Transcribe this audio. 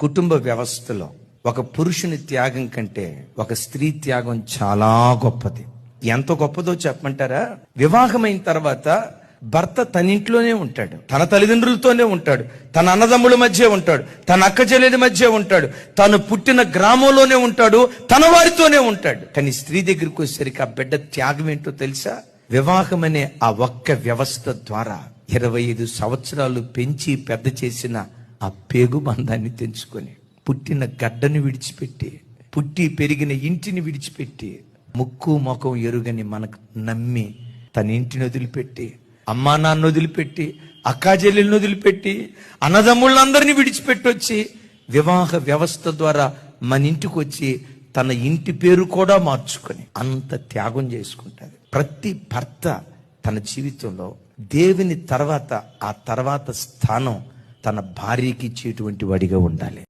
కుటుంబ వ్యవస్థలో ఒక పురుషుని త్యాగం కంటే ఒక స్త్రీ త్యాగం చాలా గొప్పది. ఎంత గొప్పదో చెప్పమంటారా? వివాహమైన తర్వాత భర్త తన ఇంట్లోనే ఉంటాడు, తన తల్లిదండ్రులతోనే ఉంటాడు, తన అన్నదమ్ముల మధ్య ఉంటాడు, తన అక్క చెల్లెల మధ్య ఉంటాడు, తను పుట్టిన గ్రామంలోనే ఉంటాడు, తన వారితోనే ఉంటాడు. కానీ స్త్రీ దగ్గరికి వచ్చేసరికి ఆ బిడ్డ త్యాగం ఏంటో తెలుసా? వివాహం అనే ఆ ఒక్క వ్యవస్థ ద్వారా 25 సంవత్సరాలు పెంచి పెద్ద చేసిన ఆ పేగు బంధాన్ని తెంచుకొని, పుట్టిన గడ్డను విడిచిపెట్టి, పుట్టి పెరిగిన ఇంటిని విడిచిపెట్టి, ముక్కు ముఖం ఎరుగని మనకు నమ్మి తన ఇంటిని వదిలిపెట్టి, అమ్మా నాన్న వదిలిపెట్టి, అక్కా చెల్లెలను వదిలిపెట్టి, అన్నదమ్ముళ్ళందరినీ విడిచిపెట్టి వచ్చి వివాహ వ్యవస్థ ద్వారా మన ఇంటికి వచ్చి తన ఇంటి పేరు కూడా మార్చుకొని అంత త్యాగం చేసుకుంటారు. ప్రతి భర్త తన జీవితంలో దేవుని తర్వాత ఆ తర్వాత స్థానం తన భార్యకి ఇచ్చేటువంటి వాడిగా ఉండాలి.